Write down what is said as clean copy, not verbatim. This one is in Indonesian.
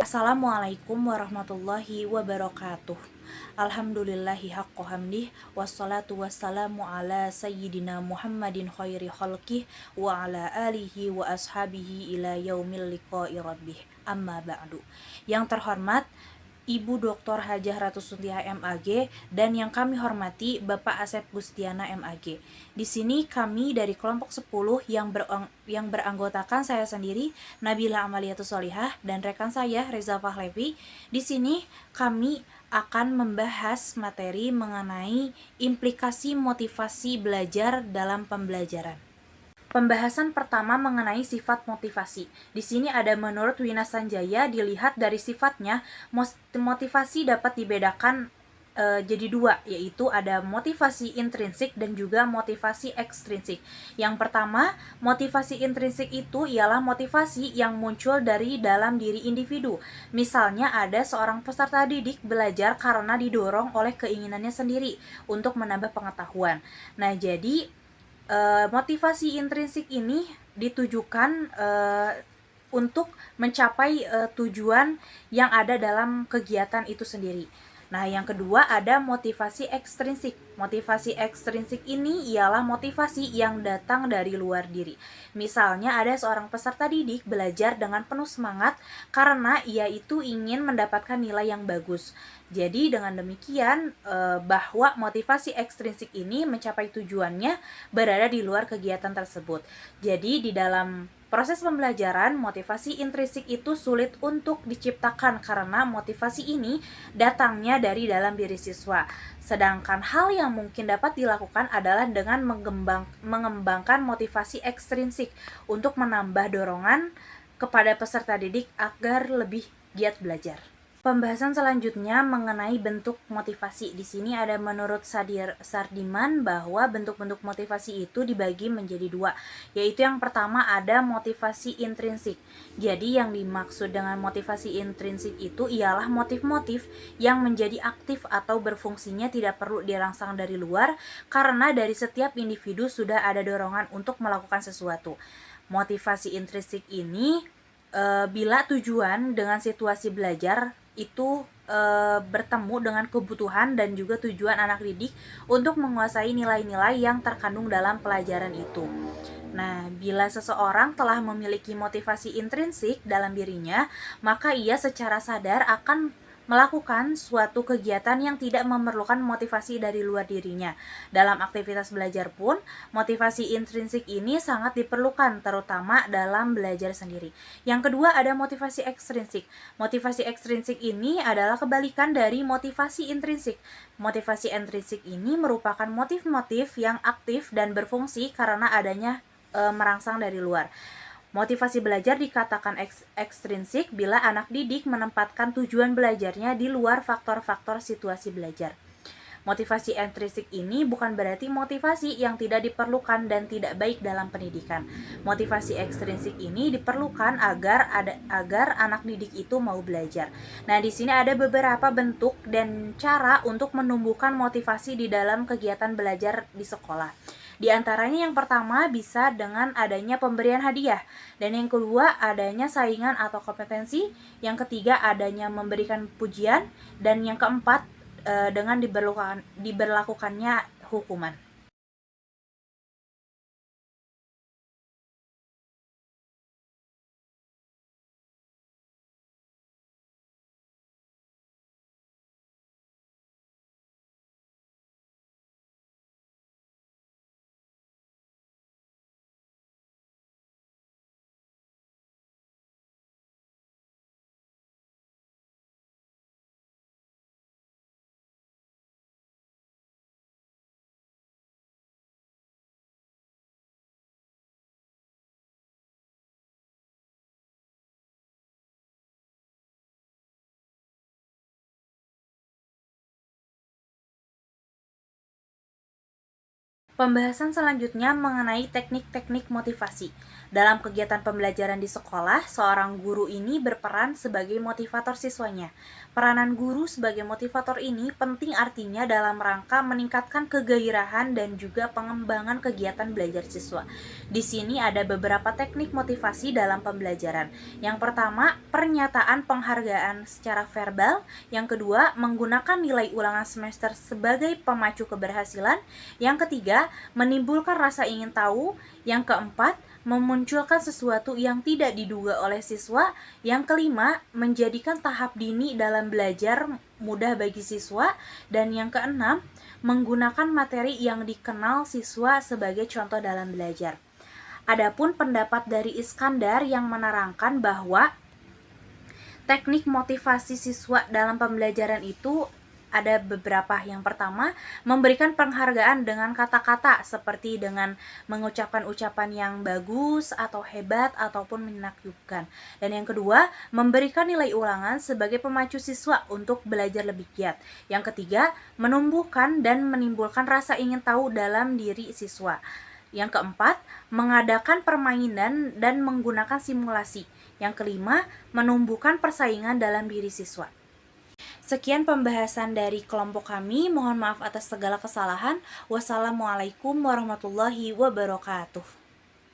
Assalamualaikum warahmatullahi wabarakatuh. Alhamdulillahi haqqo hamdih. Wassalatu wassalamu ala sayyidina Muhammadin khairi khalqih wa ala alihi wa ashabihi ila yaumil liqa'i rabbih. Amma ba'du. Yang terhormat Ibu Dr. Hajah Ratu Suntiah MAG dan yang kami hormati Bapak Asep Gustiana MAG. Di sini kami dari kelompok 10 yang beranggotakan saya sendiri Nabila Amaliatus Solihah dan rekan saya Reza Fahlevi. Di sini kami akan membahas materi mengenai implikasi motivasi belajar dalam pembelajaran. Pembahasan pertama mengenai sifat motivasi. Di sini ada menurut Wina Sanjaya dilihat dari sifatnya, motivasi dapat dibedakan jadi dua, yaitu ada motivasi intrinsik dan juga motivasi ekstrinsik. Yang pertama, motivasi intrinsik itu ialah motivasi yang muncul dari dalam diri individu. Misalnya ada seorang peserta didik belajar karena didorong oleh keinginannya sendiri untuk menambah pengetahuan. Nah, jadi motivasi intrinsik ini ditujukan untuk mencapai tujuan yang ada dalam kegiatan itu sendiri. Nah, yang kedua ada motivasi ekstrinsik. Motivasi ekstrinsik ini ialah motivasi yang datang dari luar diri. Misalnya ada seorang peserta didik belajar dengan penuh semangat karena ia itu ingin mendapatkan nilai yang bagus. Jadi dengan demikian bahwa motivasi ekstrinsik ini mencapai tujuannya berada di luar kegiatan tersebut. Jadi di dalam proses pembelajaran, motivasi intrinsik itu sulit untuk diciptakan karena motivasi ini datangnya dari dalam diri siswa. Sedangkan hal yang mungkin dapat dilakukan adalah dengan mengembangkan motivasi ekstrinsik untuk menambah dorongan kepada peserta didik agar lebih giat belajar. Pembahasan selanjutnya mengenai bentuk motivasi. Di sini ada menurut Sardiman bahwa bentuk-bentuk motivasi itu dibagi menjadi dua, yaitu yang pertama ada motivasi intrinsik. Jadi yang dimaksud dengan motivasi intrinsik itu ialah motif-motif yang menjadi aktif atau berfungsinya tidak perlu dirangsang dari luar karena dari setiap individu sudah ada dorongan untuk melakukan sesuatu. Motivasi intrinsik ini bila tujuan dengan situasi belajar itu bertemu dengan kebutuhan dan juga tujuan anak didik untuk menguasai nilai-nilai yang terkandung dalam pelajaran itu. Nah, bila seseorang telah memiliki motivasi intrinsik dalam dirinya, maka ia secara sadar akan melakukan suatu kegiatan yang tidak memerlukan motivasi dari luar dirinya. Dalam aktivitas belajar pun, motivasi intrinsik ini sangat diperlukan, terutama dalam belajar sendiri. Yang kedua ada motivasi ekstrinsik. Motivasi ekstrinsik ini adalah kebalikan dari motivasi intrinsik. Motivasi intrinsik ini merupakan motif-motif yang aktif dan berfungsi karena adanya merangsang dari luar. Motivasi belajar dikatakan ekstrinsik bila anak didik menempatkan tujuan belajarnya di luar faktor-faktor situasi belajar. Motivasi intrinsik ini bukan berarti motivasi yang tidak diperlukan dan tidak baik dalam pendidikan. Motivasi ekstrinsik ini diperlukan agar anak didik itu mau belajar. Nah, di sini ada beberapa bentuk dan cara untuk menumbuhkan motivasi di dalam kegiatan belajar di sekolah. Di antaranya yang pertama bisa dengan adanya pemberian hadiah, dan yang kedua adanya saingan atau kompetensi, yang ketiga adanya memberikan pujian, dan yang keempat dengan diberlakukannya hukuman. Pembahasan selanjutnya mengenai teknik-teknik motivasi. Dalam kegiatan pembelajaran di sekolah, seorang guru ini berperan sebagai motivator siswanya. Peranan guru sebagai motivator ini penting artinya dalam rangka meningkatkan kegairahan dan juga pengembangan kegiatan belajar siswa. Di sini ada beberapa teknik motivasi dalam pembelajaran. Yang pertama, pernyataan penghargaan secara verbal. Yang kedua, menggunakan nilai ulangan semester sebagai pemacu keberhasilan. Yang ketiga, menimbulkan rasa ingin tahu. Yang keempat, memunculkan sesuatu yang tidak diduga oleh siswa. Yang kelima, menjadikan tahap dini dalam belajar mudah bagi siswa. Dan yang keenam, menggunakan materi yang dikenal siswa sebagai contoh dalam belajar. Adapun pendapat dari Iskandar yang menerangkan bahwa teknik motivasi siswa dalam pembelajaran itu ada beberapa. Yang pertama, memberikan penghargaan dengan kata-kata seperti dengan mengucapkan ucapan yang bagus atau hebat ataupun menakjubkan. Dan yang kedua, memberikan nilai ulangan sebagai pemacu siswa untuk belajar lebih giat. Yang ketiga, menumbuhkan dan menimbulkan rasa ingin tahu dalam diri siswa. Yang keempat, mengadakan permainan dan menggunakan simulasi. Yang kelima, menumbuhkan persaingan dalam diri siswa. Sekian pembahasan dari kelompok kami. Mohon maaf atas segala kesalahan. Wassalamualaikum warahmatullahi wabarakatuh.